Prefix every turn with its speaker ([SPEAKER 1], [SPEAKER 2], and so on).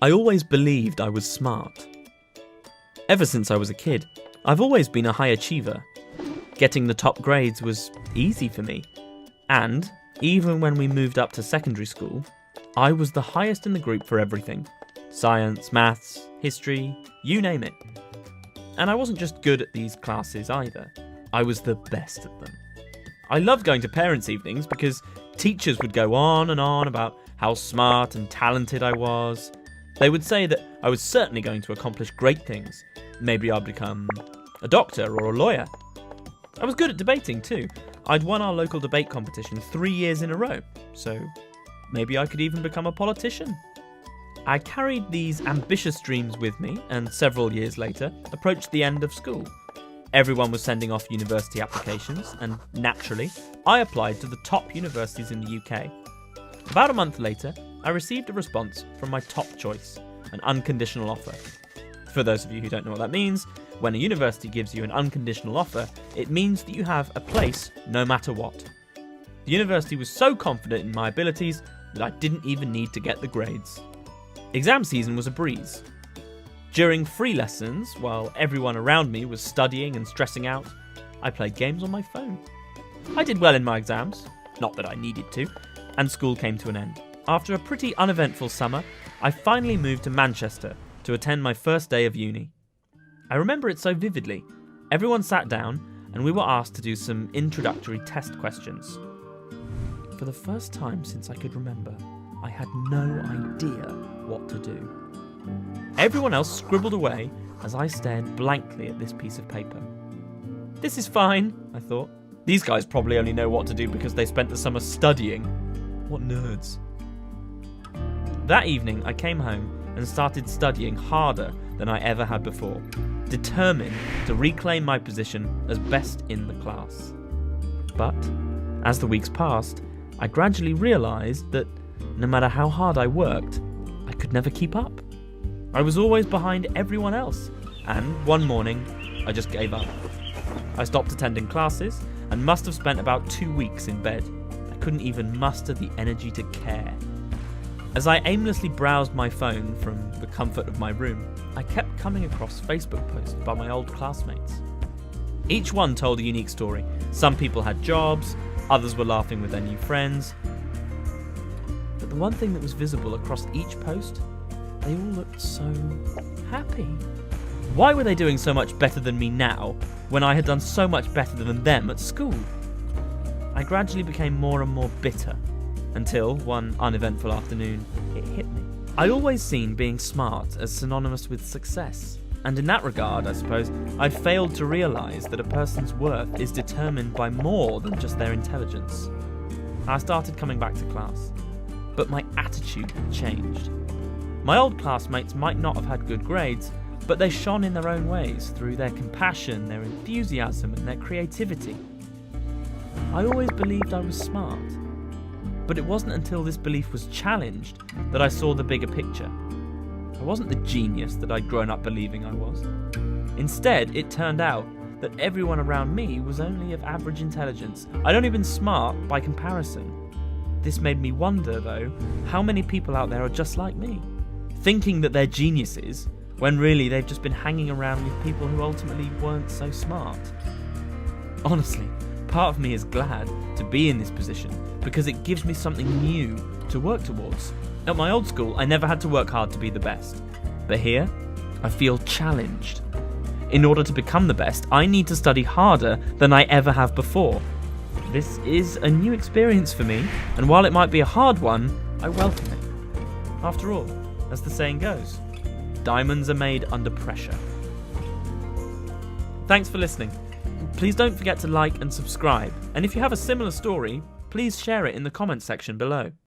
[SPEAKER 1] I always believed I was smart. Ever since I was a kid, I've always been a high achiever. Getting the top grades was easy for me. And, even when we moved up to secondary school, I was the highest in the group for everything. Science, maths, history, you name it. And I wasn't just good at these classes either. I was the best at them. I loved going to parents' evenings because teachers would go on and on about how smart and talented I was. They would say that I was certainly going to accomplish great things. Maybe I'd become a doctor or a lawyer. I was good at debating too. I'd won our local debate competition 3 years in a row, so maybe I could even become a politician. I carried these ambitious dreams with me, and several years later approached the end of school. Everyone was sending off university applications, and naturally, I applied to the top universities in the UK. About a month later, I received a response from my top choice, an unconditional offer. For those of you who don't know what that means, when a university gives you an unconditional offer, it means that you have a place no matter what. The university was so confident in my abilities that I didn't even need to get the grades. Exam season was a breeze. During free lessons, while everyone around me was studying and stressing out, I played games on my phone. I did well in my exams, not that I needed to, and school came to an end. After a pretty uneventful summer, I finally moved to Manchester to attend my first day of uni. I remember it so vividly. Everyone sat down and we were asked to do some introductory test questions. For the first time since I could remember, I had no idea what to do. Everyone else scribbled away as I stared blankly at this piece of paper. This is fine, I thought. These guys probably only know what to do because they spent the summer studying. What nerds. That evening, I came home and started studying harder than I ever had before, determined to reclaim my position as best in the class. But, as the weeks passed, I gradually realised that no matter how hard I worked, I could never keep up. I was always behind everyone else, and one morning, I just gave up. I stopped attending classes and must have spent about 2 weeks in bed. I couldn't even muster the energy to care. As I aimlessly browsed my phone from the comfort of my room, I kept coming across Facebook posts by my old classmates. Each one told a unique story. Some people had jobs, others were laughing with their new friends. But the one thing that was visible across each post, they all looked so happy. Why were they doing so much better than me now, when I had done so much better than them at school? I gradually became more and more bitter, until one uneventful afternoon, it hit me. I'd always seen being smart as synonymous with success, and in that regard, I suppose, I'd failed to realise that a person's worth is determined by more than just their intelligence. I started coming back to class, but my attitude had changed. My old classmates might not have had good grades, but they shone in their own ways through their compassion, their enthusiasm, and their creativity. I always believed I was smart. But it wasn't until this belief was challenged that I saw the bigger picture. I wasn't the genius that I'd grown up believing I was. Instead, it turned out that everyone around me was only of average intelligence. I'd only been smart by comparison. This made me wonder, though, how many people out there are just like me, thinking that they're geniuses, when really they've just been hanging around with people who ultimately weren't so smart. Honestly, part of me is glad to be in this position, because it gives me something new to work towards. At my old school, I never had to work hard to be the best. But here, I feel challenged. In order to become the best, I need to study harder than I ever have before. This is a new experience for me, and while it might be a hard one, I welcome it. After all, as the saying goes, diamonds are made under pressure. Thanks for listening. Please don't forget to like and subscribe, and if you have a similar story, please share it in the comments section below.